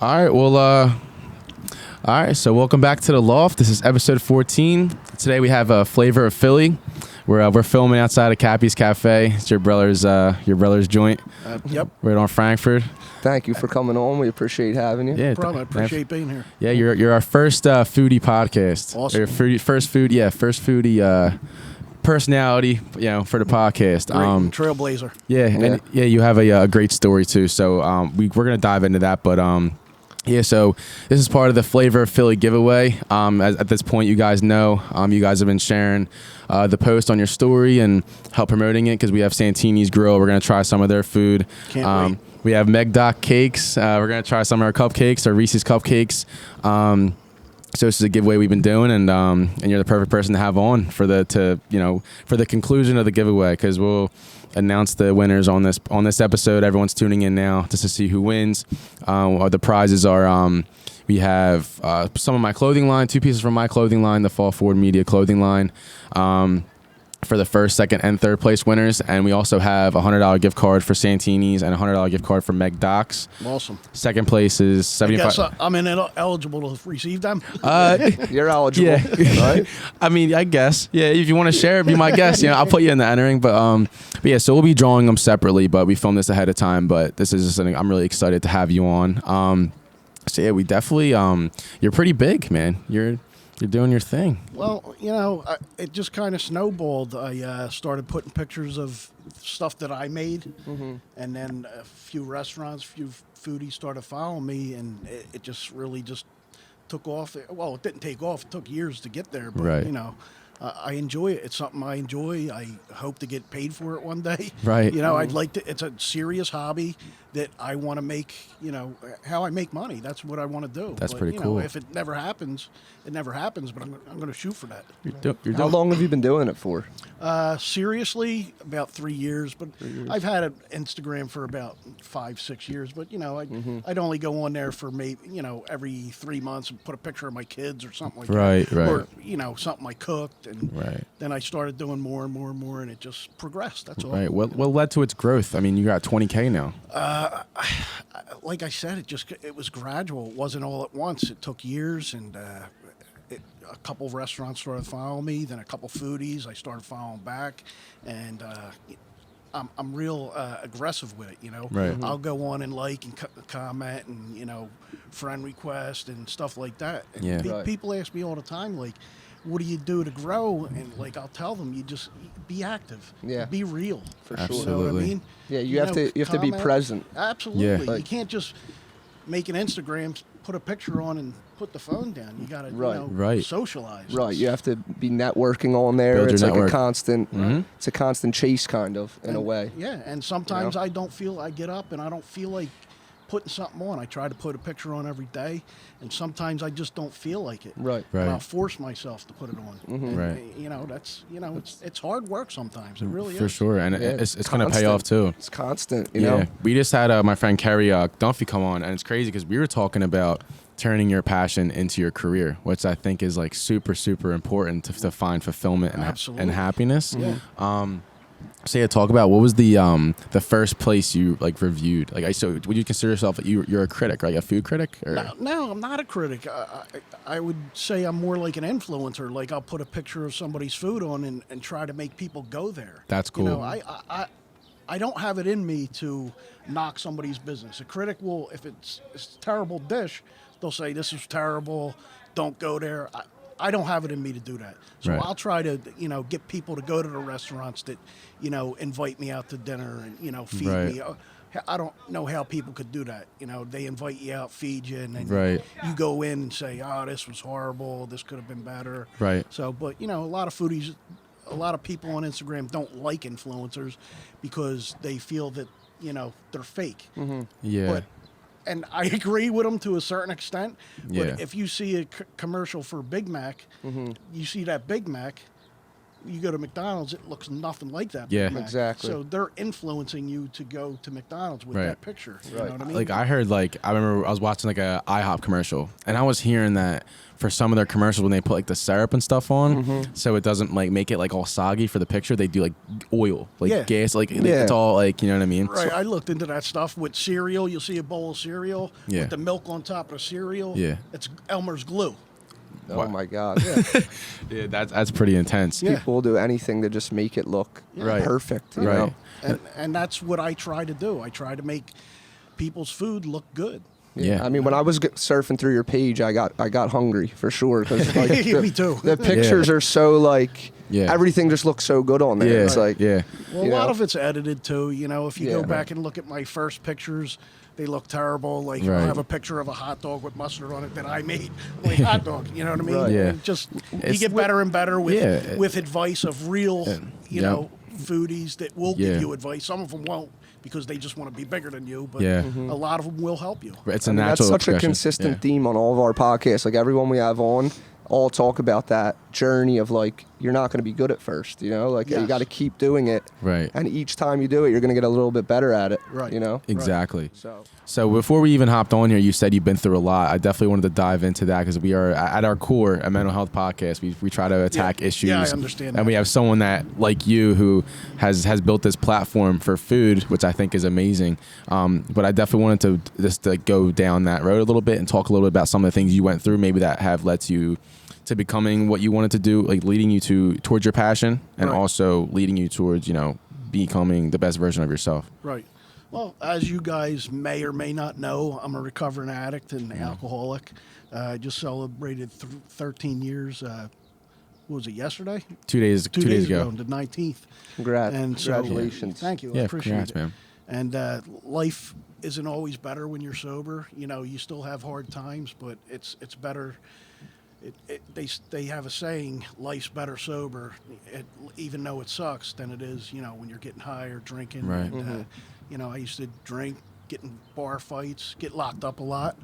All right, well, all right, so welcome back to the Loft. This is episode 14. Today we have a flavor of Philly. We're filming outside of Cappy's Cafe. It's your brother's joint. Yep. Right on Frankfurt. Thank you for coming on. We appreciate having you. Yeah, No problem. I appreciate being here. Yeah, you're our first foodie podcast. Awesome. Your first foodie personality, for the podcast. Great. Trailblazer. Yeah, and you have a great story too. So we're gonna dive into that, but so this is part of the Flavor of Philly giveaway. At this point, you guys know, you guys have been sharing the post on your story and help promoting it because we have Santini's Grill. We're gonna try some of their food. Can't wait. We have Megdoc Cakes. We're gonna try some of our cupcakes, our Reese's cupcakes. So this is a giveaway we've been doing, and you're the perfect person to have on for the conclusion of the giveaway because we'll announce the winners on this episode. Everyone's tuning in now just to see who wins. The prizes are we have some of my clothing line, 2 pieces from my clothing line, the Fall Forward Media clothing line. For the first, second, and third place winners, and we also have a $100 gift card for Santini's and a $100 gift card for Megdoc's. Awesome. Second place is $75. I guess I'm eligible to receive them. You're eligible, Yeah. right? I mean, I guess. Yeah, if you want to share, be my guest. I'll put you in the entering. But yeah, so we'll be drawing them separately, but we filmed this ahead of time. But this is just something I'm really excited to have you on. So yeah, we definitely. You're pretty big, man. You're doing your thing. Well, it just kind of snowballed. I started putting pictures of stuff that I made, and then a few restaurants, a few foodies started following me, and it just really just took off. Well, it didn't take off. It took years to get there, but Right. I enjoy it. It's something I enjoy. I hope to get paid for it one day. Right. I'd like to. It's a serious hobby that I want to make. How I make money. That's what I want to do. That's pretty cool. If it never happens, it never happens. But I'm going to shoot for that. How long have you been doing it for? Seriously, about 3 years. But I've had an Instagram for about 5-6 years. But I'd only go on there for maybe every 3 months and put a picture of my kids or something like Right, that. right. Or something I cooked, and Right. then I started doing more and more and more, and it just progressed. That's all. Right. What led to its growth? I mean, you got 20K now. Like I said, it was gradual. It wasn't all at once. It took years, and a couple of restaurants started following me. Then a couple foodies, I started following back, and I'm real aggressive with it. Right. I'll go on and like and comment and friend request and stuff like that. And Yeah. Right. people ask me all the time, like, what do you do to grow? And I'll tell them, you just be active. Yeah. Be real. For You know what I Absolutely. mean? Yeah, you have to be comment. present. Absolutely. Yeah. You can't just make an Instagram, put a picture on, and put the phone down. You got to Right. socialize. Right, you have to be networking on there. Build your It's like network. a constant, Mhm. it's a constant chase, kind of, in a And- way. Yeah, and sometimes I get up and I don't feel like putting something on. I try to put a picture on every day, and sometimes I just don't feel like it. Right. Right. And I'll force myself to put it on. And, Right. That's it's hard work sometimes. It really For is. sure, and Yeah, it's going to pay constant. off too. It's constant, you know? We just had my friend Kerry Dunphy come on, and it's crazy because we were talking about turning your passion into your career, which I think is like super, super important to find fulfillment and Absolutely. happiness. Yeah. So yeah, talk about what was the first place you reviewed? So would you consider yourself you're a critic, right? A food critic? Or? No, I'm not a critic. I would say I'm more like an influencer. Like I'll put a picture of somebody's food on and try to make people go there. That's cool. I don't have it in me to knock somebody's business. A critic will, if it's a terrible dish, they'll say this is terrible. Don't go there. I don't have it in me to do that. So Right. I'll try to, get people to go to the restaurants that, invite me out to dinner and, feed Right. me. I don't know how people could do that. They invite you out, feed you, and then Right. you go in and say, oh, this was horrible. This could have been better. Right. So, but, a lot of foodies, a lot of people on Instagram don't like influencers because they feel that, they're fake. Yeah. But and I agree with them to a certain extent. But Yeah. if you see a commercial for Big Mac, you see that Big Mac, you go to McDonald's, it looks nothing like that. Yeah. Big Mac. Exactly. So they're influencing you to go to McDonald's with Right. that picture. You know Right. what I mean? Like I heard, like I remember I was watching like a IHOP commercial, and I was hearing that for some of their commercials when they put like the syrup and stuff on, so it doesn't like make it like all soggy for the picture. They do like oil, like Yeah. gas, like Yeah. it's all like, you know what I mean? Right, I looked into that stuff with cereal. You'll see a bowl of cereal Yeah. with the milk on top of the cereal. Yeah. It's Elmer's glue. Oh Wow. my God. Yeah, that's pretty intense. Yeah. People will do anything to just make it look Right. perfect. You Right. know? And that's what I try to do. I try to make people's food look good. Yeah. I mean, when I was surfing through your page, I got hungry for sure because like Me too. the pictures are so like Yeah. everything just looks so good on there. Yeah. It's like yeah. Well, you a lot know? of it's edited too. You know, if you Yeah. go back and look at my first pictures, they look terrible. Like Right. I'll have a picture of a hot dog with mustard on it that I made. Like hot dog, you know what I mean? Right. Yeah. And just you It's- get better and better with Yeah. with advice of real, you Yep. know, foodies that will Yeah. give you advice. Some of them won't because they just want to be bigger than you. But Yeah. a lot of them will help you. It's a I mean, natural that's such a expression. consistent Yeah. theme on all of our podcasts. Like everyone we have on, all talk about that journey of like you're not going to be good at first. You know, like you Yes. got to keep doing it. Right. And each time you do it, you're going to get a little bit better at it. Right. You know. Exactly. So. So before we even hopped on here, you said you've been through a lot. I definitely wanted to dive into that because we are at our core a mental health podcast. We try to attack issues. Yeah, I understand And that. we have someone that like you who has built this platform for food, which I think is amazing. But I definitely wanted to just to go down that road a little bit and talk a little bit about some of the things you went through, maybe that have led you to becoming what you wanted to do, like leading you towards your passion, and Right. also leading you towards becoming the best version of yourself. Right. Well, as you guys may or may not know, I'm a recovering addict and alcoholic. I just celebrated 13 years. What was it, yesterday? 2 days. 2 days ago. the 19th. Congratulations. Thank you. I Yeah, appreciate congrats, it. man. And life isn't always better when you're sober. You know, you still have hard times, but it's better. They have a saying, life's better sober, even though it sucks, than it is, when you're getting high or drinking. Right. And, I used to drink, get in bar fights, get locked up a lot,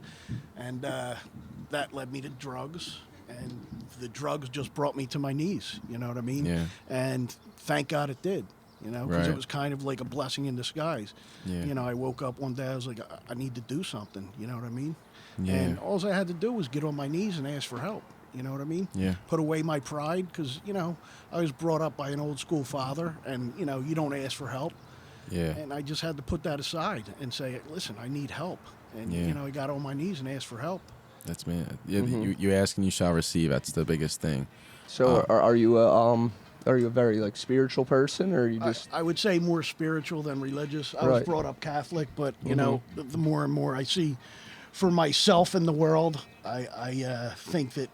and that led me to drugs. And the drugs just brought me to my knees, you know what I mean? Yeah. And thank God it did, because Right. it was kind of like a blessing in disguise. Yeah. I woke up one day, I was like, I need to do something, you know what I mean? Yeah. And all I had to do was get on my knees and ask for help. You know what I mean? Yeah. Put away my pride because, I was brought up by an old school father and, you don't ask for help. Yeah. And I just had to put that aside and say, listen, I need help. And, Yeah. I got on my knees and asked for help. That's man. Yeah, you ask and you shall receive. That's the biggest thing. So are you a very like spiritual person, or are you just I would say more spiritual than religious. I was Right. brought up Catholic, but, the more and more I see for myself in the world, I think that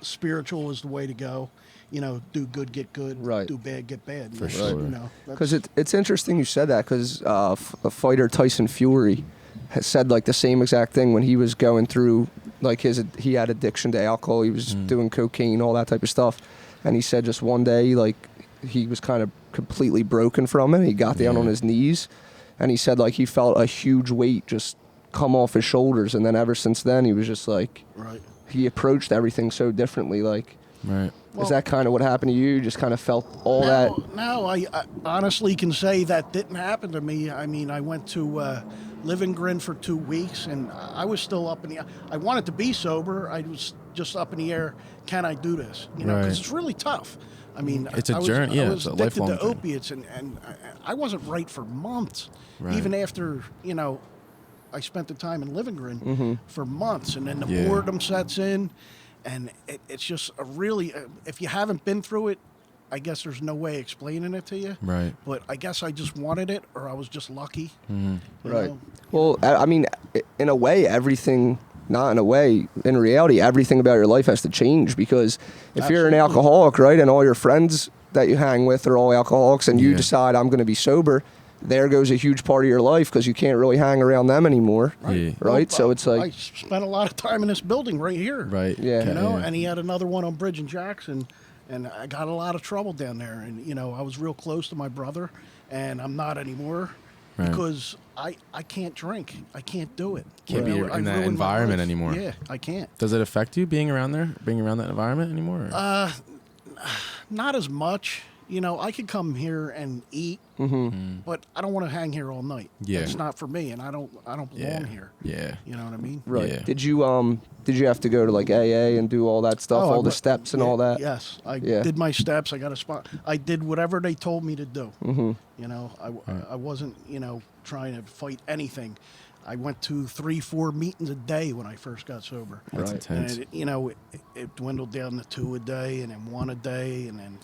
spiritual is the way to go. Do good, get good. Right. Do bad, get bad. For sure. That's- Because it's interesting you said that because a fighter Tyson Fury has said like the same exact thing when he was going through like he had addiction to alcohol, he was doing cocaine, all that type of stuff, and he said just one day like he was kind of completely broken from it. He got down Yeah. on his knees, and he said like he felt a huge weight just come off his shoulders, and then ever since then he was just like right. he approached everything so differently. Like, Right. is that kind of what happened to you? You just kind of felt all that. Now I honestly can say that didn't happen to me. I mean, I went to live and grin for 2 weeks, and I was still up in the. I wanted to be sober. I was just up in the air. Can I do this? Because Right. it's really tough. I mean, It's a I was, journey, yeah, I it's was a addicted lifelong to thing. opiates, and I wasn't right for months. Right. Even after I spent the time in Living Grin for months, and then the Yeah. boredom sets in, and it's just a really. If you haven't been through it, I guess there's no way explaining it to you. Right. But I guess I just wanted it, or I was just lucky. you Right. know? Well, I mean, in a way, everything. Not in a way. In reality, everything about your life has to change because if you're an Absolutely. alcoholic, right, and all your friends that you hang with are all alcoholics, and you Yeah. decide I'm going to be sober, there goes a huge part of your life because you can't really hang around them anymore. Yeah. Right. So Well, it's like, I spent a lot of time in this building right here. Right. Yeah. You know, Yeah. and he had another one on Bridge and Jackson, and I got a lot of trouble down there. And I was real close to my brother, and I'm not anymore Right. because I can't drink. I can't do it. Can't be in I that ruined my environment life. anymore. Yeah, I can't. Does it affect you being around there, being around that environment anymore? or- Not as much. I could come here and eat, but I don't want to hang here all night. Yeah. It's not for me, and I don't belong here. Yeah. You know what I mean? Right. Yeah. Did you have to go to like AA and do all that stuff, Oh, all the steps and all that? Yes, I Yeah. did my steps. I got a spot. I did whatever they told me to do. I wasn't, trying to fight anything. I went to 3-4 meetings a day when I first got sober. That's Right. intense. And it dwindled down to 2 a day, and then 1 a day, and then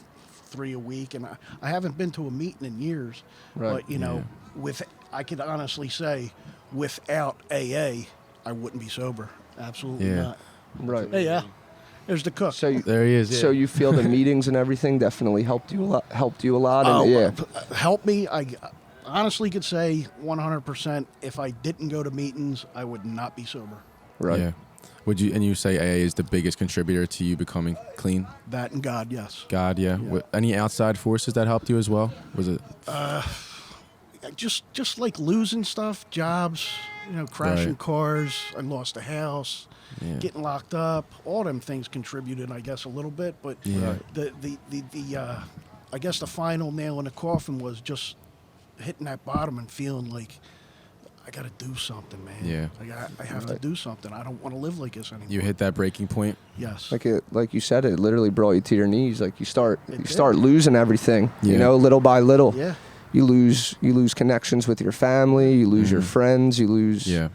3 a week. And I haven't been to a meeting in years. Right. But I could honestly say, without AA, I wouldn't be sober. Absolutely Yeah. not. Right. Hey, yeah. There's the cook. So you, There he is. Yeah. so you feel the meetings and everything definitely helped you a lot. Oh, And, yeah. Help me. I honestly could say 100%. If I didn't go to meetings, I would not be sober. Right. Yeah. You say AA is the biggest contributor to you becoming clean? That and God, yes. God, yeah. Any outside forces that helped you as well? Was it? Just like losing stuff, jobs, crashing Right. cars. I lost a house, Yeah. getting locked up. All them things contributed, I guess, a little bit. But Yeah. I guess the final nail in the coffin was just hitting that bottom and feeling like I got to do something, man. Yeah. I have to do something. I don't want to live like this anymore. You hit that breaking point? Yes. Like you said, it literally brought you to your knees. Like you start did. losing everything. Yeah. Little by little. Yeah. You lose connections with your family. You lose your friends. You lose. Yeah.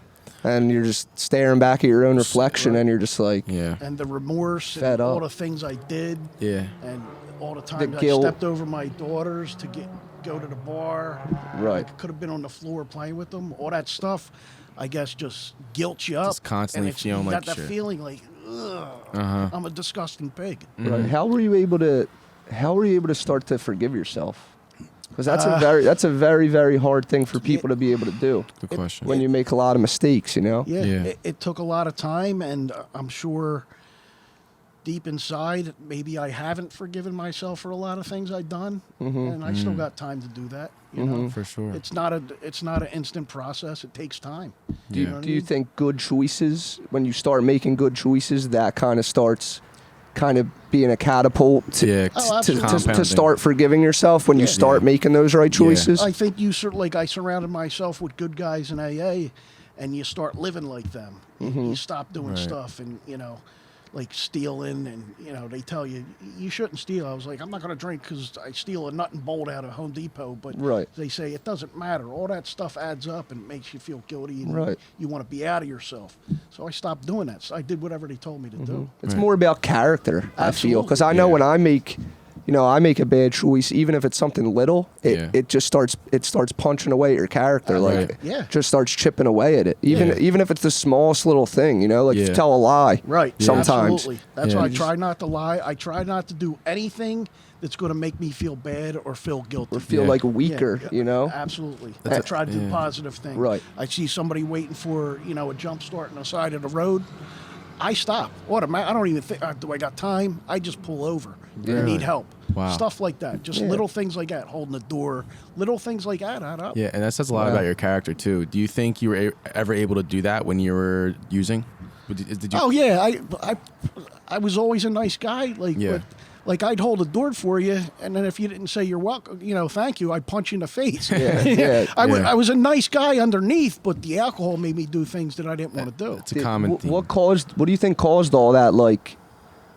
And you're just staring back at your own reflection, Right. and you're just like, Yeah. And the remorse Fed and all up. the things I did Yeah. and all the times I guilt. stepped over my daughters to go to the bar. Right. I could have been on the floor playing with them. All that stuff, I guess, just guilt you up. Just constantly and it's, feeling you like got that shit. feeling like, ugh, Uh-huh. I'm a disgusting pig. right. How were you able to start to forgive yourself? Because that's a very, very hard thing for people to be able to do Good question. when you make a lot of mistakes. Yeah, Yeah. It took a lot of time, and I'm sure deep inside, maybe I haven't forgiven myself for a lot of things I've done, and I still got time to do that. You know, For sure. it's not an instant process. It takes time. Do Yeah. you, do you think good choices, when you start making good choices, that kind of starts being a catapult to, Yeah. Oh, to, absolutely. to start forgiving yourself when you start Yeah. making those right Yeah. choices? I think I surrounded myself with good guys in AA, and you start living like them. You stop doing Right. stuff, and like stealing, and they tell you you shouldn't steal. I was like, I'm not going to drink because I steal a nut and bolt out of Home Depot. But Right. they say it doesn't matter. All that stuff adds up and makes you feel guilty, and Right. you want to be out of yourself. So I stopped doing that. So I did whatever they told me to do. It's Right. more about character, I feel, because I know Yeah. when I make a bad choice, even if it's something little, Yeah. it just starts punching away at your character, Right. Yeah. just starts chipping away at it. Even if it's the smallest little thing, like you Yeah. tell a lie, Right. Sometimes, Absolutely. That's Yeah. why I try not to lie. I try not to do anything that's going to make me feel bad or feel guilty. or feel Yeah. like weaker, Absolutely. That's I try to do yeah. positive things. Right. I see somebody waiting for, a jump start on the side of the road. I stop. I don't even think, do I got time? I just pull over. I Really? need help. Wow. Stuff like that. Just Yeah. little things like that. Holding the door. Little things like that add up. Yeah, and that says a lot Wow. about your character too. Do you think you were ever able to do that when you were using? Did you? Oh, yeah. I was always a nice guy. Yeah. Like I'd hold a door for you, and then if you didn't say you're welcome, thank you, I'd punch you in the face. Yeah, yeah. I was a nice guy underneath, but the alcohol made me do things that I didn't want to do. It's a common theme. What do you think caused all that,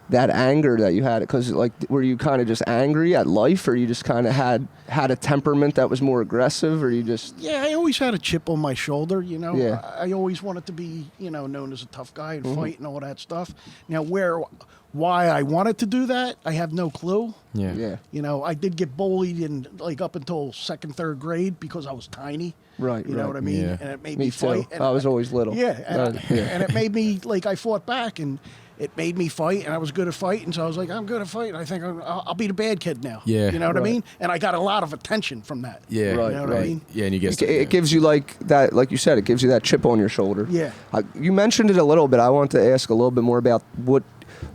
that anger that you had? Because were you kind of just angry at life, or you just kind of had a temperament that was more aggressive, or you just Yeah, I always had a chip on my shoulder, Yeah. I always wanted to be, known as a tough guy and fight and all that stuff. Now, why I wanted to do that, I have no clue. Yeah. yeah, I did get bullied in up until second, third grade because I was tiny. Right, You know right. what I mean? Yeah. And it made me me too. fight. And I was always little. Yeah, and, yeah. and it made me I fought back, and it made me fight, and I was good at fighting. So I was like, I'm good at fighting. I think I'll be the bad kid now. Yeah. You know what I Right. mean? And I got a lot of attention from that. Yeah. Right, You know what I mean? Yeah, and you get It gives you that, like you said, it gives you that chip on your shoulder. Yeah. You mentioned it a little bit. I want to ask a little bit more about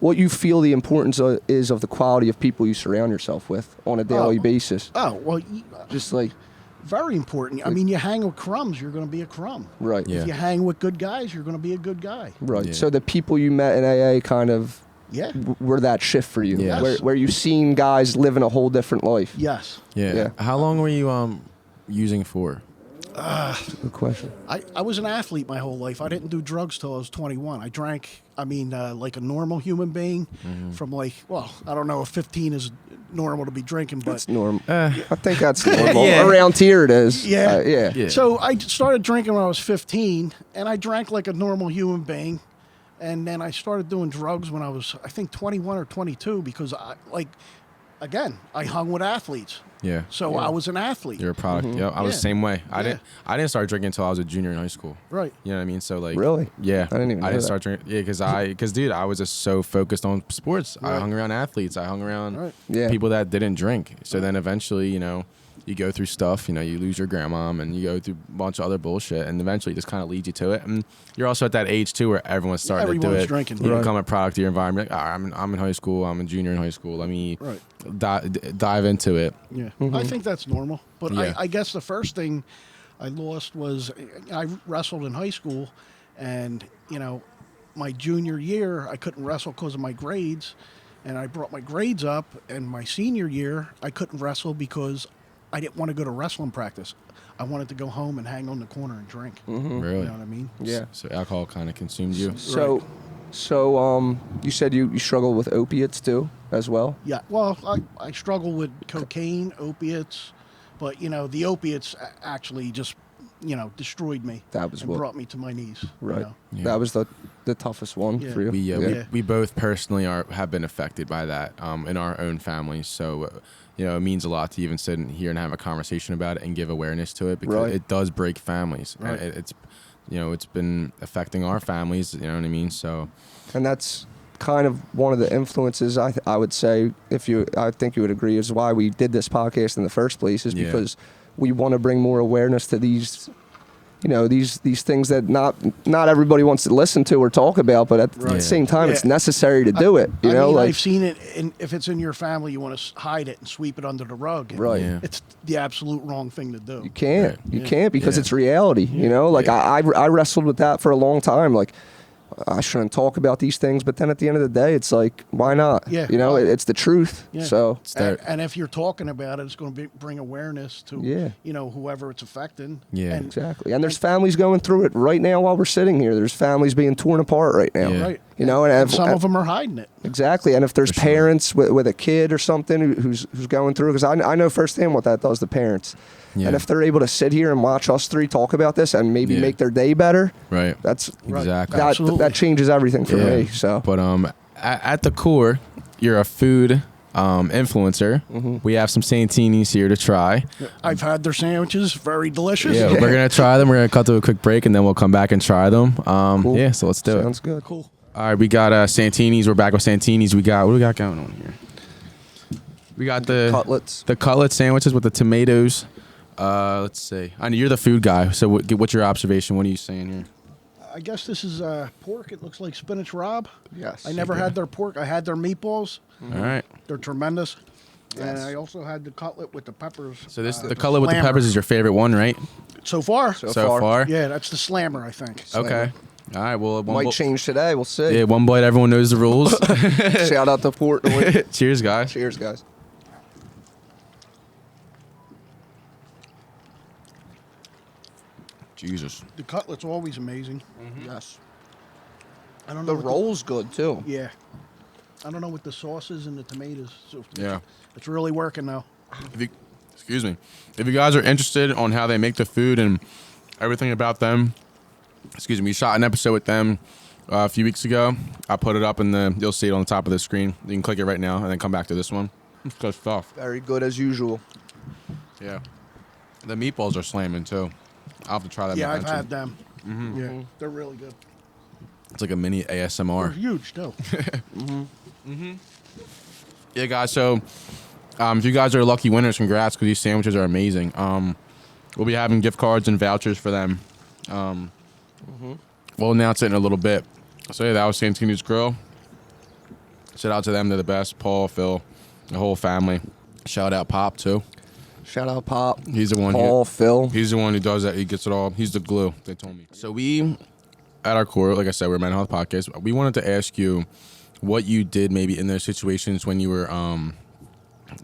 what you feel the importance is of the quality of people you surround yourself with on a daily basis. Oh, well, Just like, very important. I mean, you hang with crumbs, you're going to be a crumb. right. Yeah. If you hang with good guys, you're going to be a good guy. Right. Yeah. So the people you met in AA kind of Yeah. were that shift for you? Yeah. Yes. Where you've seen guys living a whole different life? Yes. Yeah. Yeah. How long were you using for? Good question. I was an athlete my whole life. I didn't do drugs till I was 21. I drank, like a normal human being from I don't know if 15 is normal to be drinking, but That's normal. I think that's normal. Yeah. Around here it is. Yeah. Yeah. Yeah. So I started drinking when I was 15, and I drank like a normal human being. And then I started doing drugs when I was, I think, 21 or 22 because I hung with athletes. Yeah. So I was an athlete. You're a product. Yeah, I was the Yeah. same way. I Yeah. didn't start drinking until I was a junior in high school. Right. You know what I mean? So like, Really? Yeah. I didn't even know didn't that. start drinking. Yeah, because dude, I was just so focused on sports. I Right. hung around athletes. I hung around Right. Yeah. people that didn't drink. So then eventually, you go through stuff. You lose your grandmom, and you go through a bunch of other bullshit, and eventually it just kind of leads you to it. And you're also at that age too where everyone's starting to do Everyone's it. drinking. You Right. become a product of your environment. Like, I'm in high school. I'm a junior in high school. Let me Right. dive into it. Yeah. I think that's normal. But Yeah. I guess the first thing I lost was I wrestled in high school, and, my junior year, I couldn't wrestle because of my grades. And I brought my grades up, and my senior year, I couldn't wrestle because I didn't want to go to wrestling practice. I wanted to go home and hang on the corner and drink. Really? You know what I mean? Yeah. So alcohol kind of consumed you. So you said you struggle with opiates too, as well. Yeah. Well, I struggle with cocaine, opiates, but, the opiates actually just, destroyed me. That was and what- brought me to my knees. Right. Yeah. That was the toughest one Yeah. for you. We we both personally have been affected by that in our own families. So it means a lot to even sit in here and have a conversation about it and give awareness to it because Right. it does break families. Right. It's been affecting our families. You know what I mean? So And that's kind of one of the influences I would say, I think you would agree, is why we did this podcast in the first place, is Yeah. because we want to bring more awareness to these these things that not everybody wants to listen to or talk about, but at Right. the same time, it's Yeah. necessary to do it. I've seen it, if it's in your family, you want to hide it and sweep it under the rug. And Right. Yeah. It's the absolute wrong thing to do. You can't. Right. You Yeah. can't because Yeah. it's reality. I wrestled with that for a long time. Like, I shouldn't talk about these things, but then at the end of the day, it's like, why not? Yeah. It's the truth. Yeah. So it's there. And if you're talking about it, it's going to bring awareness to, Yeah. whoever it's affecting. Yeah. And, exactly. And there's families going through it right now while we're sitting here. There's families being torn apart right now. Yeah. Right. And And some of them are hiding it. exactly. And if there's For sure. parents with a kid or something who's going through, because I know firsthand what that does to parents. Yeah. And if they're able to sit here and watch us three talk about this and maybe Yeah. make their day better, Right. that's Right. Exactly. Absolutely. that changes everything for me. So But at the core, you're a food influencer. Mm-hmm. We have some Santinis here to try. I've had their sandwiches, very delicious. Yeah, we're gonna try them. We're gonna cut to a quick break, and then we'll come back and try them. Cool. Yeah, so let's do sounds it. good. Cool. All right, we got Santinis. We're back with Santinis. What do we got going on here? We got the Cutlets. the cutlet sandwiches with the tomatoes. Let's see. I know you're the food guy, so what's your observation? What are you saying here? I guess this is pork. It looks like spinach Rob. Yes. I never had their pork. I had their meatballs. All right. They're tremendous. And Yes. I also had the cutlet with the peppers. So this the the cutlet with the slammer. peppers is your favorite one, right? So far. So So far. far. Yeah, that's the slammer, I think. Okay. All right. Well, Might change today. We'll see. Yeah, one bite. Everyone knows the rules. Shout out to Portnoy. Cheers, guys. Cheers, guys. Jesus. The cutlet's always amazing. Yes. I don't know. The what roll's good too. Yeah. I don't know what the sauces and the tomatoes. So Yeah. It's really working now. Excuse me. If you guys are interested on how they make the food and everything about them, excuse me, we shot an episode with them a few weeks ago. I put it up you'll see it on the top of the screen. You can click it right now and then come back to this one. It's good stuff. Very good as usual. Yeah. The meatballs are slamming too. I'll have to try that. Yeah, I've eventually. had them. Yeah, they're really good. It's like a mini They're ASMR. huge, too. Yeah, guys. So, if you guys are lucky winners, congrats because these sandwiches are amazing. We'll be having gift cards and vouchers for them. We'll announce it in a little bit. So yeah, that was Santini's Grill. Shout out to them; they're the best. Paul, Phil, the whole family. Shout out Pop too. Shout out Pop. He's the one. Paul, Phil. He's the one who does that. He gets it all. He's the glue. They told me. So we, at our core, like I said, we're a mental health podcast. We wanted to ask you, what you did maybe in those situations when you were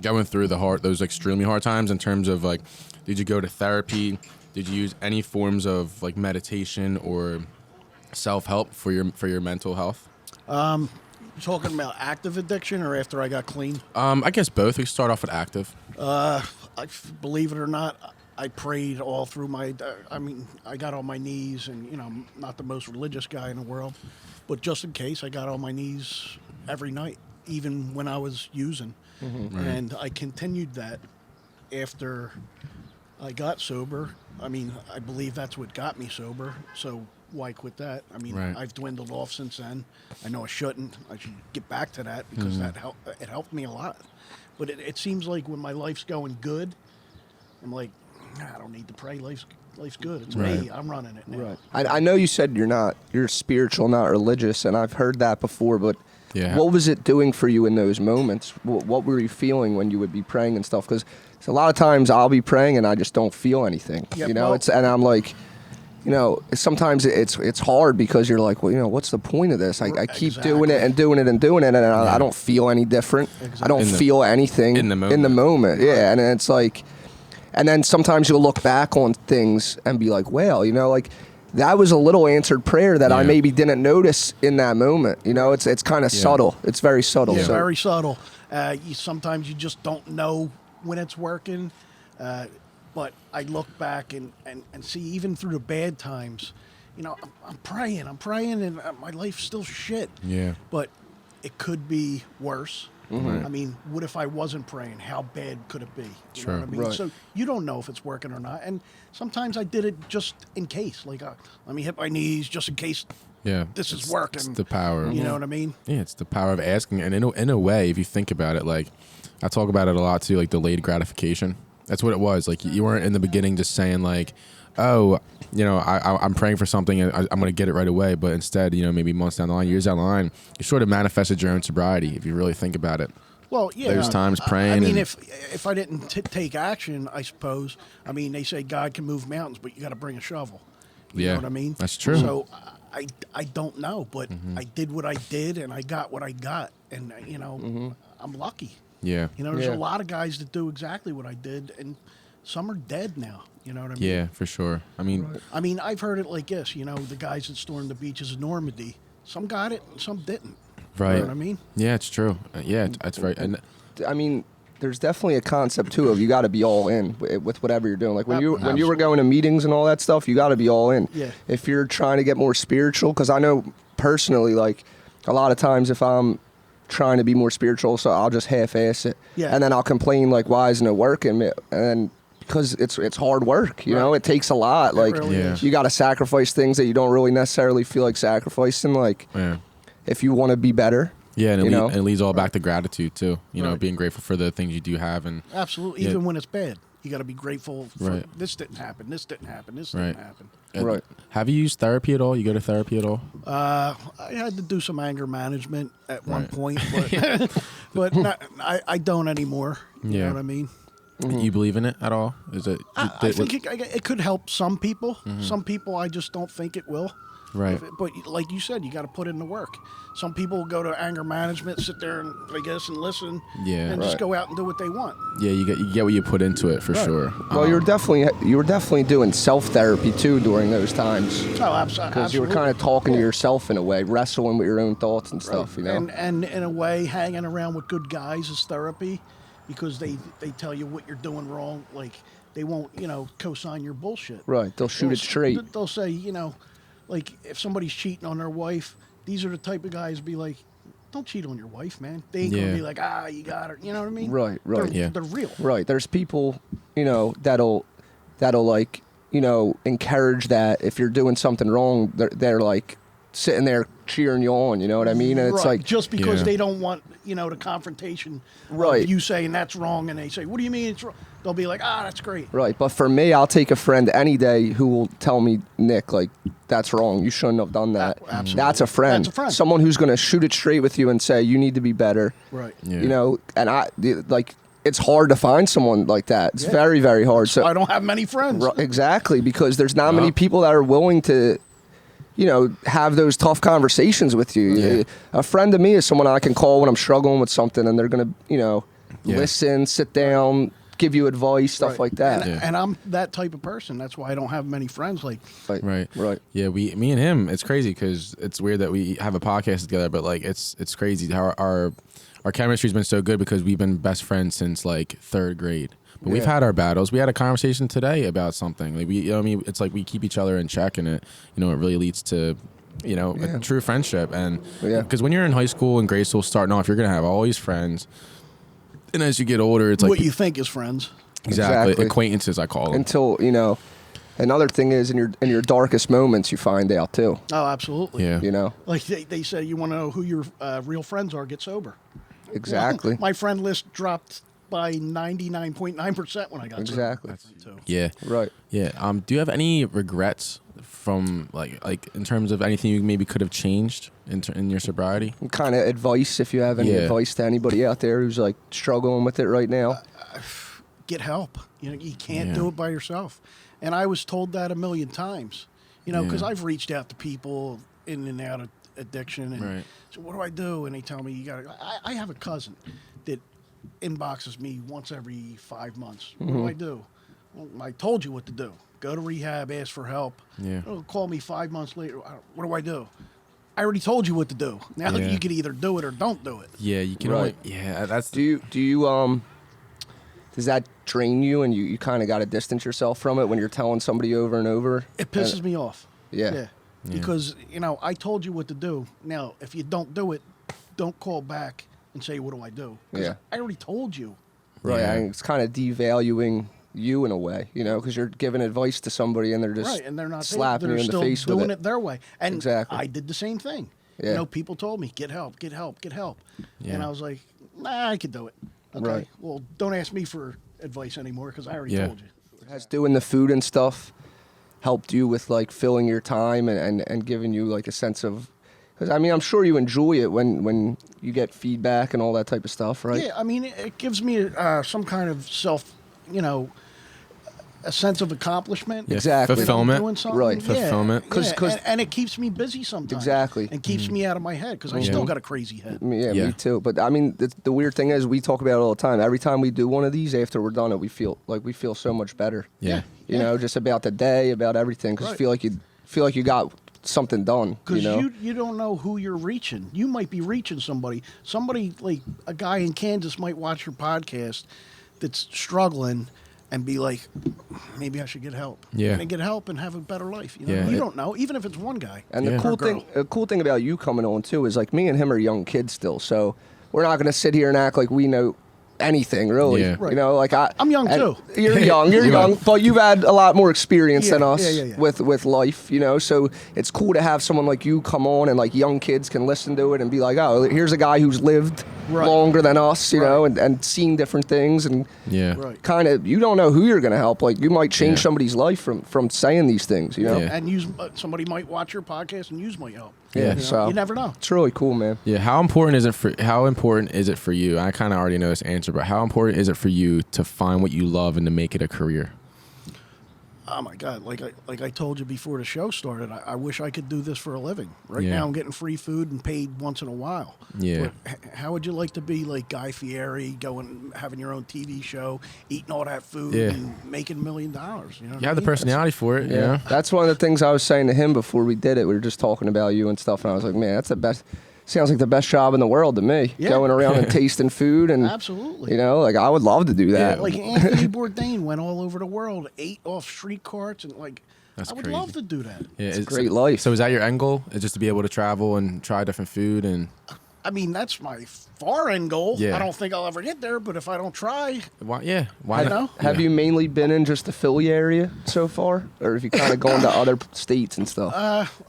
going through those extremely hard times, in terms of like, did you go to therapy? Did you use any forms of like meditation or self-help for your mental health? Talking about active addiction or after I got clean? I guess both. We start off with active. Believe it or not, I prayed all through my. I got on my knees, and I'm not the most religious guy in the world, but just in case, I got on my knees every night, even when I was using, and I continued that after I got sober. I believe that's what got me sober. So why quit that? Right. I've dwindled off since then. I know I shouldn't. I should get back to that because it helped me a lot. But it seems like when my life's going good, I'm like, I don't need to pray. Life's good. It's me. I'm running it now. Right. I know you said you're spiritual, not religious, and I've heard that before, but Yeah. what was it doing for you in those moments? What were you feeling when you would be praying and stuff? Because a lot of times I'll be praying and I just don't feel anything. Yeah, And I'm like, sometimes it's hard because you're like, well, what's the point of this? I keep doing it and doing it and doing it, and I don't feel any different. Exactly. I don't feel anything in the moment. Yeah, and it's like, and then sometimes you'll look back on things and be like, well, like that was a little answered prayer that I maybe didn't notice in that moment. It's kind of subtle. It's very subtle. Yeah, So. very subtle. Sometimes you just don't know when it's working. But I look back and see, even through the bad times, I'm praying, and my life's still shit. Yeah. But it could be worse. What if I wasn't praying? How bad could it be? You know what I mean? Right. So you don't know if it's working or not. And sometimes I did it just in case. Like, let me hit my knees just in case this is working. It's the power. You know what I mean? Yeah, it's the power of asking. And in a way, if you think about it, like, I talk about it a lot too, like delayed gratification. That's what it was. Like, you weren't in the beginning just saying like, oh, I'm praying for something and I'm going to get it right away. But instead, maybe months down the line, years down the line, you sort of manifested your own sobriety, if you really think about it. Well, yeah. Those times praying. If I didn't take action, I suppose. They say God can move mountains, but you got to bring a shovel. You know what I mean? That's true. So I don't know, but I did what I did, and I got what I got, and I'm lucky. Yeah. There's a lot of guys that do exactly what I did, and some are dead now. You know what I mean? Yeah, for sure. I've heard it like this. The guys that stormed the beaches of Normandy, some got it, and some didn't. Right. You know what I mean? Yeah, it's true. That's right. And there's definitely a concept too of you got to be all in with whatever you're doing. Like when you were going to meetings and all that stuff, you got to be all in. Yeah. If you're trying to get more spiritual, because I know personally, like a lot of times if I'm trying to be more spiritual, so I'll just half-ass it, and then I'll complain like, why isn't it working? And then because it's hard work, it takes a lot. Like really you got to sacrifice things that you don't really necessarily feel like sacrificing. Like if you want to be better. Yeah, and it leads all back to gratitude too. Being grateful for the things you do have, and absolutely, even when it's bad, you got to be grateful for this didn't happen, this didn't happen, this didn't happen. Right. Have you used therapy at all? You go to therapy at all? I had to do some anger management at one point, but I don't anymore. You know what I mean? You believe in it at all? Is it? I think it could help some people. Some people, I just don't think it will. Right. But like you said, you got to put in the work. Some people go to anger management, sit there and and listen, and just go out and do what they want. Yeah, you get what you put into it for sure. Well, you were definitely doing self therapy too during those times. Oh, absolutely. Because you were kind of talking to yourself in a way, wrestling with your own thoughts and stuff. And in a way, hanging around with good guys is therapy, because they tell you what you're doing wrong. Like, they won't co-sign your bullshit. Right. They'll shoot it straight. They'll say like if somebody's cheating on their wife, these are the type of guys be like, don't cheat on your wife, man. They ain't gonna be like, you got her. You know what I mean? Right. They're real. Right. There's people, that'll like, encourage that if you're doing something wrong, they're like sitting there cheering you on. You know what I mean? And it's like just because they don't want the confrontation. Right. Of you saying that's wrong, and they say, what do you mean it's wrong? They'll be like, that's great. Right. But for me, I'll take a friend any day who will tell me, Nick, like, that's wrong. You shouldn't have done that. Absolutely. That's a friend. That's a friend. Someone who's going to shoot it straight with you and say, you need to be better. Right. Yeah. And it's hard to find someone like that. It's very, very hard. So I don't have many friends. Exactly, because there's not many people that are willing to you know, have those tough conversations with you. Yeah. A friend of me is someone I can call when I'm struggling with something, and they're gonna, you know, listen, sit down, give you advice, stuff like that. And I'm that type of person. That's why I don't have many friends. Like, Right. Yeah, me and him, it's crazy because it's weird that we have a podcast together, but like it's crazy how our chemistry's been so good because we've been best friends since like 3rd grade. But we've had our battles. We had a conversation today about something. Like we, you know, I mean, it's like we keep each other in check, and it, you know, it really leads to, you know, a true friendship. And because when you're in high school and grade school starting off, you're gonna have all these friends, and as you get older, it's like what you think is friends. Exactly. Acquaintances, I call them. Until, you know, another thing is in your darkest moments, you find out too. Oh, absolutely. Yeah. You know, Like they say, you want to know who your real friends are, get sober. exactly. Well, my friend list dropped by 99.9% when I got Exactly. sober. Yeah. Right. Yeah. Do you have any regrets from like in terms of anything you maybe could have changed in your sobriety? Kind of advice, if you have any advice to anybody out there who's like struggling with it right now. Get help. You know, you can't do it by yourself. And I was told that a million times. You know, because I've reached out to people in and out of addiction, and so what do I do? And they tell me you got to. I have a cousin that inboxes me once every 5 months. What do I do? Well, I told you what to do. Go to rehab, ask for help. Yeah. Call me 5 months later. What do I do? I already told you what to do. Now you can either do it or don't do it. Yeah, you can. Right. That's. Do you does that drain you, and you kind of got to distance yourself from it when you're telling somebody over and over? It pisses me off. Yeah. Because, you know, I told you what to do. Now, if you don't do it, don't call back and say, what do I do? 'Cause I already told you. Right. Yeah. And it's kind of devaluing you in a way, you know, because you're giving advice to somebody and they're just And they're not slapping they're you in the still face doing with it their way. And Exactly. I did the same thing. Yeah. You know, people told me, get help, get help, get help. Yeah. And I was like, nah, I could do it. Okay. Right. Well, don't ask me for advice anymore because I already told you. Has doing the food and stuff helped you with like filling your time and giving you like a sense of, because I mean I'm sure you enjoy it when you get feedback and all that type of stuff, right? Yeah, I mean, it gives me some kind of self, you know, a sense of accomplishment. Yeah, Exactly. fulfillment. Doing something. Right. Yeah, Fulfillment. and it keeps me busy sometimes. Exactly. And keeps me out of my head because I still got a crazy head. Yeah, me too. But I mean, the weird thing is, we talk about it all the time. Every time we do one of these, after we're done it, we feel so much better. Yeah. You know, just about the day, about everything, because you feel like you got something done. Because you know? you don't know who you're reaching. You might be reaching somebody. Somebody like a guy in Kansas might watch your podcast that's struggling and be like, maybe I should get help. Yeah. And get help and have a better life. You know? Yeah. You don't know, even if it's one guy. And Yeah. the cool thing about you coming on too is like me and him are young kids still, so we're not gonna sit here and act like we know anything really. Yeah. You know, like I'm young too. You're young, you're You young, are. but you've had a lot more experience than Yeah, us yeah. with life, you know. So it's cool to have someone like you come on and like young kids can listen to it and be like, oh, here's a guy who's lived longer than us, you know, and seen different things and kind of, you don't know who you're gonna help. Like you might change somebody's life from saying these things, you know. Yeah. And use somebody might watch your podcast and use my help. Yeah, You know? so You never know. it's really cool, man. Yeah, how important is it for you? I kind of already know this answer, but how important is it for you to find what you love and to make it a career? Oh my God! Like I told you before the show started, I wish I could do this for a living. Right Yeah. now, I'm getting free food and paid once in a while. Yeah. But how would you like to be like Guy Fieri, going having your own TV show, eating all that food, Yeah. and making $1 million? You know, You have the personality for it, you know? That's one of the things I was saying to him before we did it. We were just talking about you and stuff, and I was like, man, that's the best. Sounds like the best job in the world to me. Yeah. Going around and tasting food and Absolutely. you know, like I would love to do that. Yeah. Like Anthony Bourdain went all over the world, ate off street carts, and like That's I would crazy. love to do that. Yeah, It's a great life. So is that your end goal? Is just to be able to travel and try different food and I mean, that's my far end goal. Yeah. I don't think I'll ever get there, but if I don't try, why I not? know. Have you mainly been in just the Philly area so far, or have you kind of gone to other states and stuff?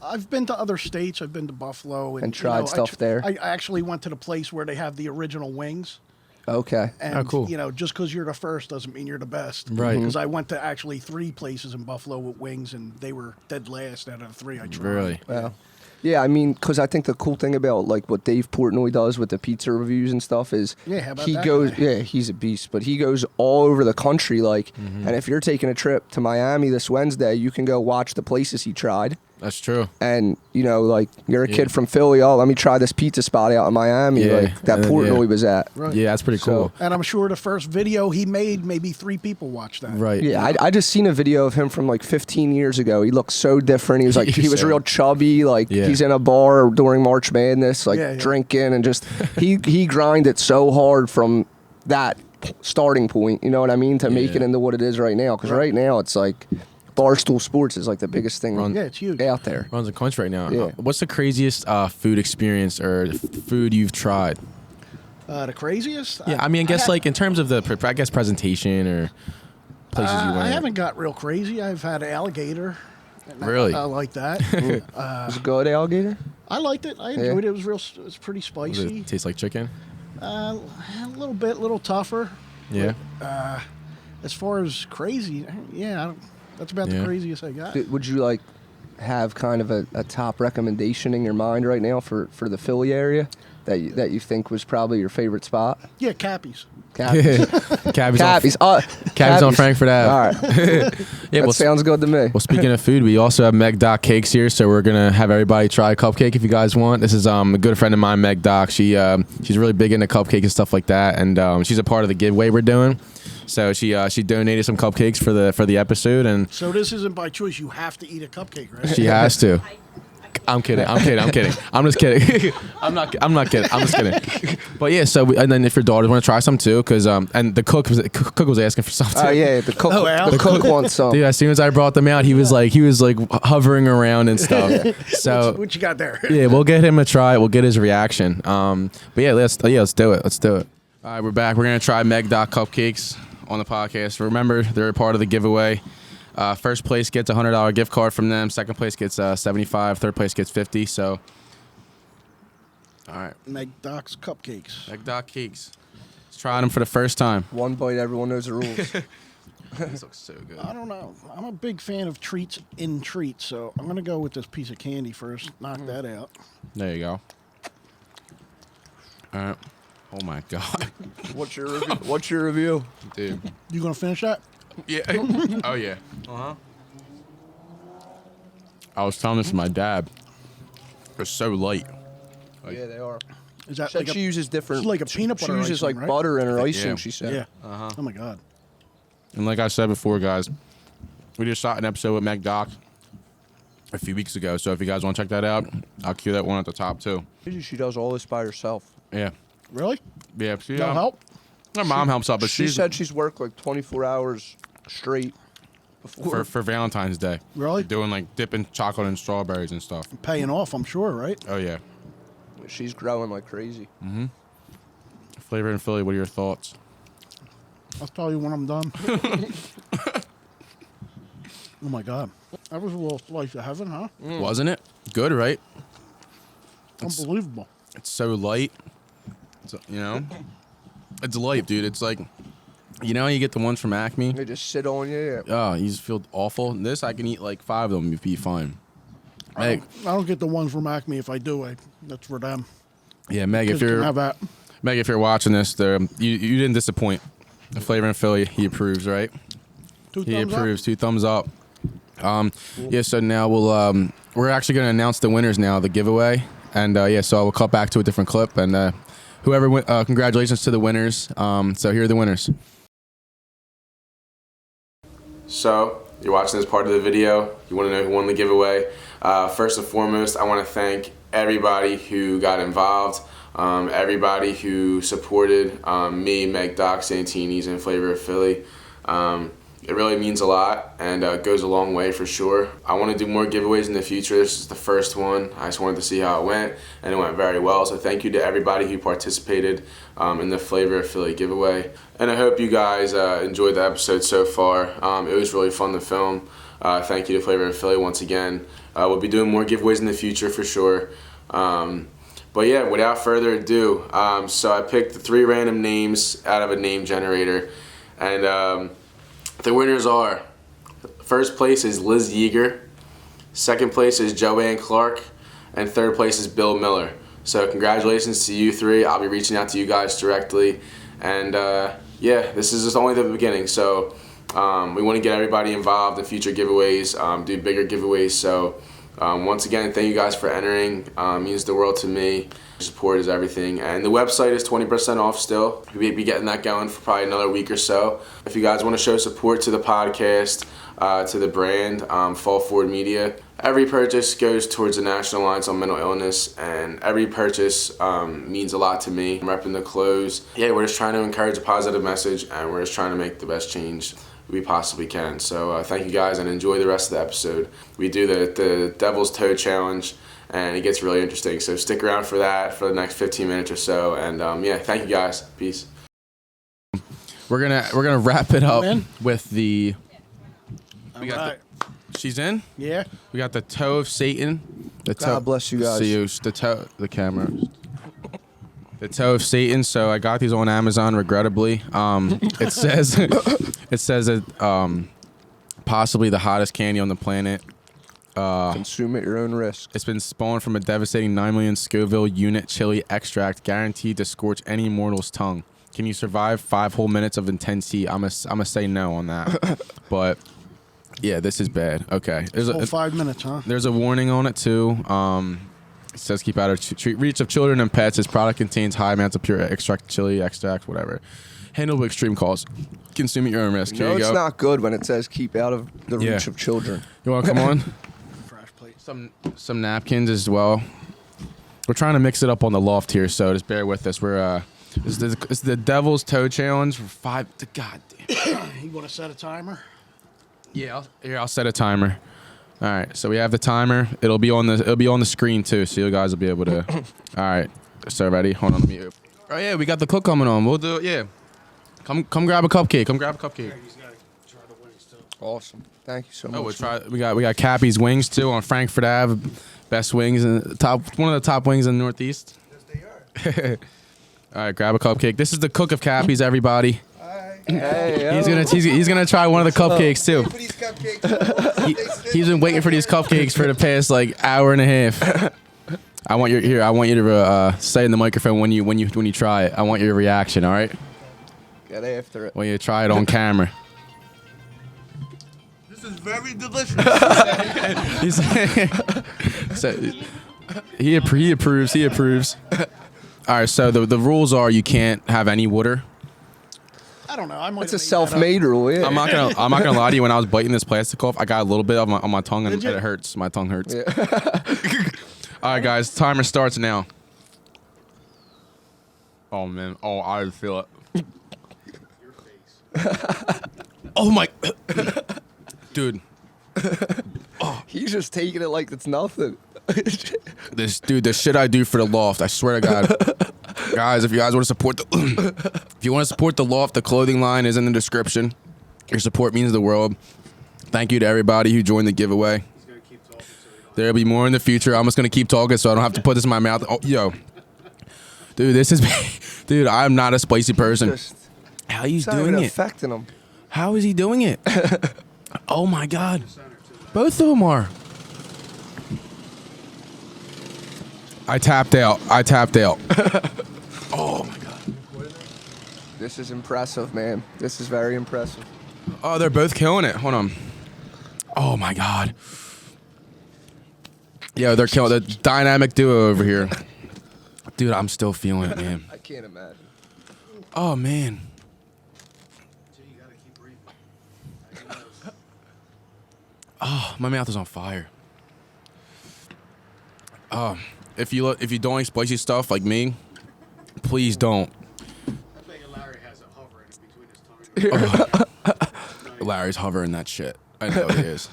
I've been to other states. I've been to Buffalo And tried stuff there? I actually went to the place where they have the original wings. Okay. And, Oh, cool. you know, just because you're the first doesn't mean you're the best. Right. Because I went to actually 3 places in Buffalo with wings, and they were dead last out of the 3 I tried. Really? Well, yeah, I mean, because I think the cool thing about like what Dave Portnoy does with the pizza reviews and stuff is Yeah, how about he that goes, guy? yeah, he's a beast, but he goes all over the country. Like, and if you're taking a trip to Miami this Wednesday, you can go watch the places he tried. That's true. And, like, you're a kid from Philly. Oh, let me try this pizza spot out in Miami, like that Portnoy was at. Right. Yeah, that's pretty cool. And I'm sure the first video he made, maybe 3 people watched that. Right. Yeah, I just seen a video of him from like 15 years ago. He looked so different. He was like, he was real chubby. Like he's in a bar during March Madness, like drinking and just, he grinded so hard from that starting point, you know what I mean, to make it into what it is right now. Because right now it's like, Barstool Sports is like the biggest thing it's huge. out there. Runs the country right now. Yeah. What's the craziest food experience or food you've tried? The craziest? Yeah, I guess like in terms of the presentation or places you went. I haven't got real crazy. I've had alligator. Really? I like that. Was it good, alligator? I liked it. I enjoyed it. It was pretty Does spicy. it taste like chicken? A little tougher. Yeah. But, as far as crazy, that's about the craziest I got. Would you like have kind of a top recommendation in your mind right now for the Philly area that you think was probably your favorite spot? Yeah, Cappies. Cappies. Cabby's on Frankfurt Ave. All right. That sounds good to me. Well, speaking of food, we also have Meg Doc Cakes here, so we're gonna have everybody try a cupcake if you guys want. This is a good friend of mine, Meg Doc. She's really big into cupcake and stuff like that, and she's a part of the giveaway we're doing. So she donated some cupcakes for the episode, and so this isn't by choice. You have to eat a cupcake, right? she has to. I'm kidding. I'm just kidding. I'm not kidding. I'm just kidding. But yeah, and then if your daughters want to try some too, because and the cook was asking for something. Oh yeah, the cook. The cook wants some. Dude, as soon as I brought them out, he was like hovering around and stuff. So what you got there? Yeah, we'll get him a try. We'll get his reaction. But yeah, let's do it. Let's do it. All right, we're back. We're gonna try Meg Doc cupcakes on the podcast. Remember, they're a part of the giveaway. First place gets a $100 gift card from them. Second place gets $75. Third place gets $50. So, all right. Meg Doc's cupcakes. Meg Doc cakes. Let's try them for the first time. One bite, everyone knows the rules. This looks so good. I don't know. I'm a big fan of treats in treats, so I'm gonna go with this piece of candy first. Knock that out. There you go. All right. Oh my God. What's your review? Dude. You gonna finish that? Yeah. Oh yeah. I was telling this to my dad. They're so light. Yeah, they are. Is that She uses different. it's like a peanut butter She uses icing, like right? butter in her icing. Yeah. She said. Yeah. Oh my God. And like I said before, guys, we just shot an episode with Meg Doc a few weeks ago. So if you guys want to check that out, I'll cue that one at the top too. She does all this by herself. Yeah. Really? Yeah. She, No help? Her mom helps out, but She she's said she's worked like 24 hours straight before. for Valentine's Day. Really? Doing like dipping chocolate and strawberries and stuff. Paying off, I'm sure, right? Oh yeah. She's growing like crazy. Flavor in Philly. What are your thoughts? I'll tell you when I'm done. Oh my God. That was a little slice of heaven, huh? Wasn't it good? Right? Unbelievable. It's so light. It's, it's light, dude. It's like, you get the ones from Acme. They just sit on you. Oh, you just feel awful. This I can eat like 5 of them and be fine. I Meg, don't get the ones from Acme. If I do, that's for them. yeah, Meg, if Kids can you're have that. Meg, if you're watching this, you didn't disappoint. The Flavor in Philly, he approves, right? Two He thumbs up? approves. 2 thumbs up. Yeah. So now we're actually going to announce the winners now, the giveaway, and so I will cut back to a different clip, and whoever congratulations to the winners. So here are the winners. So you're watching this part of the video. You want to know who won the giveaway. First and foremost, I want to thank everybody who got involved, everybody who supported me, Meg Doc, Santini's, and Flavor of Philly. It really means a lot and goes a long way for sure. I want to do more giveaways in the future. This is the first one. I just wanted to see how it went, and it went very well. So thank you to everybody who participated in the Flavor of Philly giveaway. And I hope you guys enjoyed the episode so far. It was really fun to film. Thank you to Flavor of Philly once again. We'll be doing more giveaways in the future for sure. But yeah, without further ado, so I picked 3 random names out of a name generator, and the winners are, first place is Liz Yeager, second place is Joanne Clark, and third place is Bill Miller. So congratulations to you 3. I'll be reaching out to you guys directly, and yeah, this is just only the beginning. So we want to get everybody involved in future giveaways, do bigger giveaways. So Once again, thank you guys for entering. Means the world to me. Your support is everything. And the website is 20% off still. We'll be getting that going for probably another week or so. If you guys want to show support to the podcast, to the brand, Fall Forward Media, every purchase goes towards the National Alliance on Mental Illness, and every purchase means a lot to me. I'm repping the clothes. Yeah, we're just trying to encourage a positive message, and we're just trying to make the best change we possibly can. So thank you guys, and enjoy the rest of the episode. We do the Devil's Toe Challenge, and it gets really interesting. So stick around for that for the next 15 minutes or so. And yeah, thank you guys. Peace. We're gonna wrap it up with the. We got she's in. Yeah. We got the toe of Satan. The toe. God bless you guys. See you. The toe. The camera. The toe of Satan. So I got these on Amazon, regrettably. It says it possibly the hottest candy on the planet. Consume at your own risk. It's been spawned from a devastating 9 million Scoville unit chili extract, guaranteed to scorch any mortal's tongue. Can you survive 5 whole minutes of intense heat? I'm gonna say no on that. But yeah, this is bad. Okay, there's Whole 5 minutes, huh? There's a warning on it too. It says keep out of reach of children and pets. This product contains high amounts of pure extract, chili extract, whatever. Handle with extreme costs. Consume at your own risk. Here you go. It's not good when it says keep out of the reach of children. You want to come on? Fresh plate. Some napkins as well. We're trying to mix it up on the loft here, so just bear with us. We're it's the Devil's Toe Challenge for 5. God damn. You want to set a timer? Yeah, I'll set a timer. All right, so we have the timer. It'll be on the screen too, so you guys will be able to. All right, so ready? Hold on, let me. Oh yeah, we got the cook coming on. We'll do it. Yeah, come grab a cupcake. Come grab a cupcake. Awesome. Thank you so much. Oh, we'll try. We got Cappy's Wings too on Frankfurt Ave. Best wings in the top. One of the top wings in the Northeast. Yes, they are. All right, grab a cupcake. This is the cook of Cappy's, everybody. Hey, He's gonna try one of the cupcakes too. He's been waiting for these cupcakes for the past like hour and a half. I want you to say in the microphone when you try it. I want your reaction. All right. Get after it. When you try it on camera. This is very delicious. He approves. He approves. All right. So the rules are you can't have any water. I don't know. I might. It's a self-made rule. Yeah. I'm not gonna lie to you. When I was biting this plastic off, I got a little bit on my tongue, and it hurts. My tongue hurts. Yeah. All right, guys. Timer starts now. Oh man. Oh, I feel it. Your face. Oh my. Dude. He's just taking it like it's nothing. The shit I do for the loft. I swear to God. Guys, if you guys want to support the loft, the clothing line is in the description. Your support means the world. Thank you to everybody who joined the giveaway. He's gonna keep talking, so There'll be more in the future. I'm just gonna keep talking so I don't have to put this in my mouth. Oh, yo, dude, this is, dude. I'm not a spicy person. How he's doing it? Affecting him. How is he doing it? Oh my God, both of them are. I tapped out. Oh my God. This is impressive, man. This is very impressive. Oh, they're both killing it. Hold on. Oh my God. Yeah, they're killing the dynamic duo over here. Dude, I'm still feeling it, man. I can't imagine. Oh man. you gotta keep breathing. Oh, my mouth is on fire. If you don't like spicy stuff like me, please don't. I bet you Larry has a hover in between his tongue. Larry's hovering that shit. I know he is.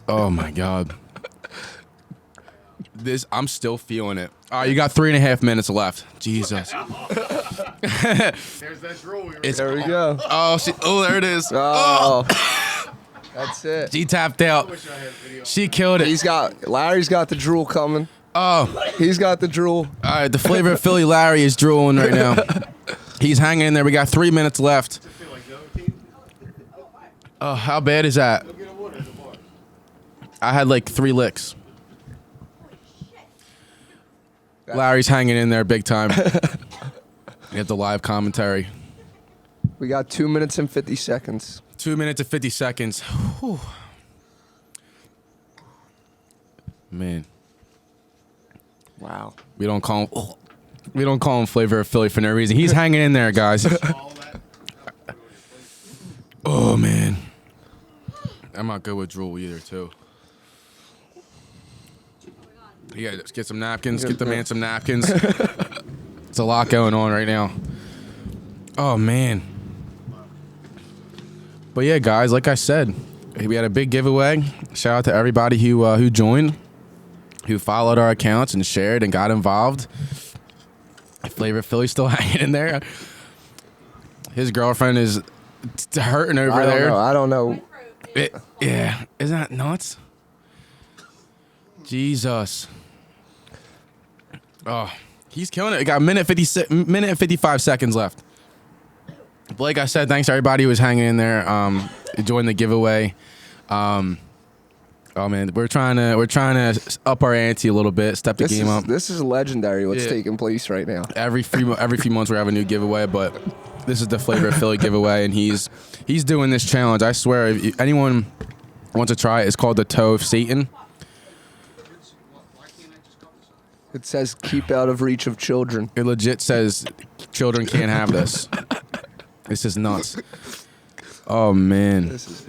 Oh my God. I'm still feeling it. All right, you got 3.5 minutes left. Jesus. There's that drool. There we go. Oh, there it is. Oh. That's it. She tapped out. She killed it. Larry's got the drool coming. Oh. He's got the drool. All right, the flavor of Philly Larry is drooling right now. He's hanging in there. We got 3 minutes left. Oh, how bad is that? I had like 3 licks. Larry's hanging in there big time. We have the live commentary. We got 2 minutes and 50 seconds. 2 minutes and 50 seconds. Whew. Man, Wow. we don't call him Flavor of Philly for no reason. He's hanging in there, guys. Oh man, I'm not good with drool either, too. Yeah, let's get some napkins. Get the man some napkins. It's a lot going on right now. Oh man. But yeah, guys, like I said, we had a big giveaway. Shout out to everybody who joined, who followed our accounts and shared and got involved. Flavor of Philly still hanging in there. His girlfriend is hurting over there. I don't know. Yeah, isn't that nuts? Jesus. Oh, he's killing it. We got a minute and 55 seconds left. But like I said, thanks to everybody who was hanging in there, joining the giveaway. Oh man, we're trying to up our ante a little bit, step the game up. This is legendary. What's taking place right now? Every few months we have a new giveaway, but this is the Flavor of Philly giveaway, and he's doing this challenge. I swear, if anyone wants to try it, it's called the Toe of Satan. It says keep out of reach of children. It legit says children can't have this. This is nuts. Oh man. This is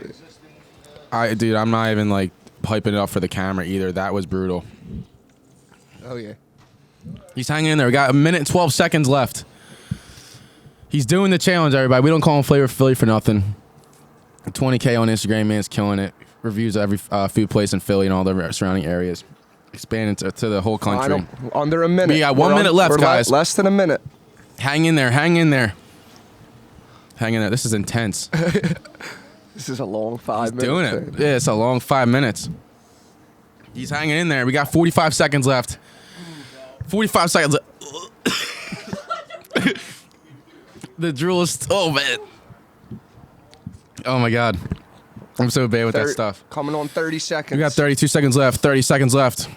it. Dude, I'm not even like hyping it up for the camera either. That was brutal. Oh yeah. He's hanging in there. We got a minute and 12 seconds left. He's doing the challenge, everybody. We don't call him Flavor Philly for nothing. 20K on Instagram, man's killing it. Reviews of every food place in Philly and all the surrounding areas. Expanding to the whole country. Under a minute. We got 1 minute left, guys. Less than a minute. Hang in there. Hang in there. Hang in there. This is intense. This is a long 5 minutes. Doing it. Yeah, it's a long 5 minutes. He's hanging in there. We got 45 seconds left. 45 seconds left. The drool is... Oh, man. Oh, my God. I'm so bad with that stuff. Coming on 30 seconds. We got 32 seconds left. 30 seconds left.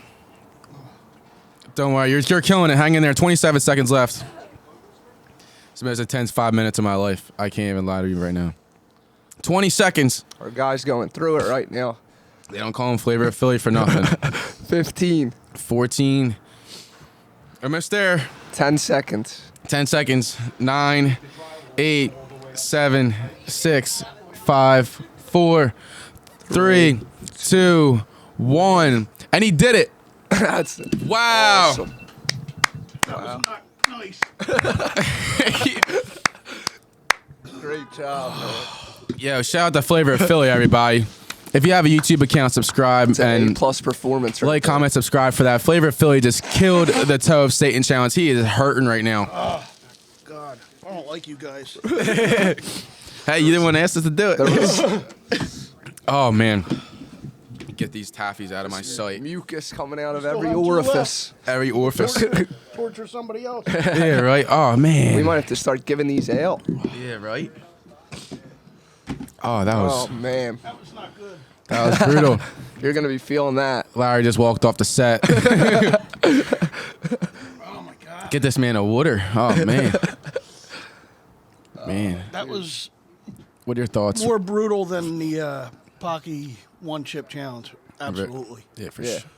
Don't worry. You're killing it. Hang in there. 27 seconds left. It's the most intense 5 minutes of my life. I can't even lie to you right now. 20 seconds. Our guy's going through it right now. They don't call him Flavor of Philly for nothing. 15. 14. Almost there. 10 seconds. 10 seconds. 9, 8, 7, 6, 5, 4, 3, 2, 1. And he did it. That's Wow. awesome. Wow. Nice. Great job, man. Yo, shout out to Flavor of Philly, everybody. If you have a YouTube account, subscribe It's an and A+ performance. Right like, there. comment, subscribe for that. Flavor of Philly just killed the Toe of Satan challenge. He is hurting right now. Oh, God. I don't like you guys. Hey, you didn't want to ask us to do it. Oh, man. Get these taffies out of my sight. Mucus coming out of Still every have 2 orifice. Every orifice. Torture somebody else. Yeah, right? Oh, man. We might have to start giving these out. Yeah, right? Oh, that was Oh, man. That was not good. that was brutal. You're going to be feeling that. Larry just walked off the set. Oh, my God. Get this man a water. Oh, man. Man. That was What are your thoughts? more brutal than the Pocky one-chip challenge. Absolutely. Yeah, for Yeah. sure.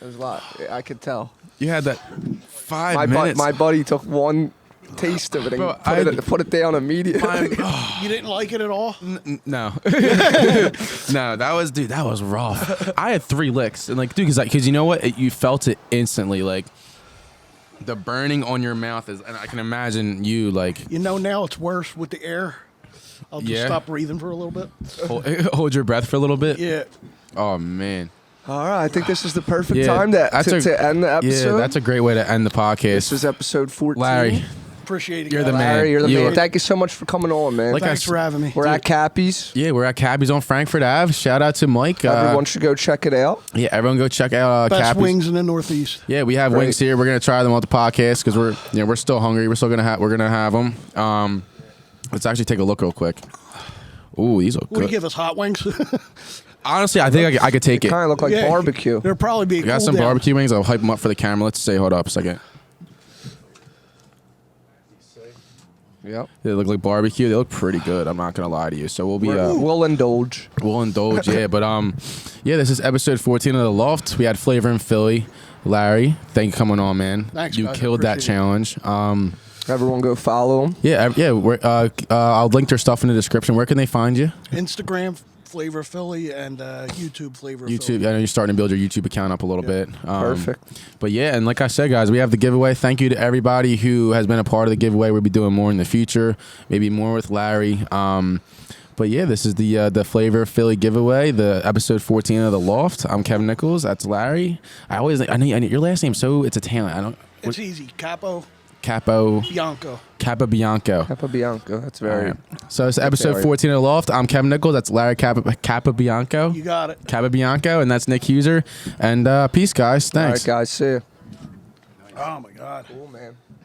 There's a lot. I could tell. You had that 5 minutes. My buddy took one taste of it and Bro, put it down immediately. You didn't like it at all? No. No, that was rough. I had 3 licks. And, like, dude, because you know what? You felt it instantly. Like, the burning on your mouth is, and I can imagine you, like, You know, now it's worse with the air. I'll just Yeah. stop breathing for a little bit. hold your breath for a little bit. Yeah. Oh, man. All right, I think this is the perfect Yeah, time to end the episode. Yeah, that's a great way to end the podcast. This is episode 14. Larry, Appreciate it. You're the guys. man. Larry, you're the You man. are- Thank you so much for coming on, man. Like I Thanks for having me. We're at Cappy's. yeah, we're at Cabby's on Frankfurt Ave. Shout out to Mike. Everyone should go check it out. Yeah, everyone go check out Best Cabby's. wings in the Northeast. Yeah, we have Great. wings here. We're gonna try them on the podcast because we're still hungry. We're gonna have them. Let's actually take a look real quick. Ooh, these are Will you good. give us hot wings? Honestly, I think I could take it. Kind of look like Yeah. barbecue. There'll probably be a We got cool some down. barbecue wings. I'll hype them up for the camera. Let's say, hold up a second. Yep. They look like barbecue. They look pretty good. I'm not gonna lie to you. So we'll be We'll indulge. we'll indulge. Yeah, but yeah, this is episode 14 of the Loft. We had Flavor in Philly. Larry, thank you for coming on, man. Thanks, you guys. killed that Appreciate it. challenge. Everyone go follow him. Yeah, I'll link their stuff in the description. Where can they find you? Instagram Flavor Philly and YouTube Flavor YouTube. Philly. I know you're starting to build your YouTube account up a little bit. Perfect. But yeah, and like I said, guys, we have the giveaway. Thank you to everybody who has been a part of the giveaway. We'll be doing more in the future, maybe more with Larry. But yeah, this is the Flavor Philly giveaway, the episode 14 of the Loft. I'm Kevin Nichols. That's Larry. I know your last name. So it's Italian. It's easy. Capo Capobianco. Capobianco. That's very. Right. So it's episode 14 of the Loft. I'm Kevin Nichols. That's Larry Capobianco. You got it. Capobianco, and that's Nick Huser. And peace, guys. Thanks. All right, guys. See you. Oh my God. Cool, man.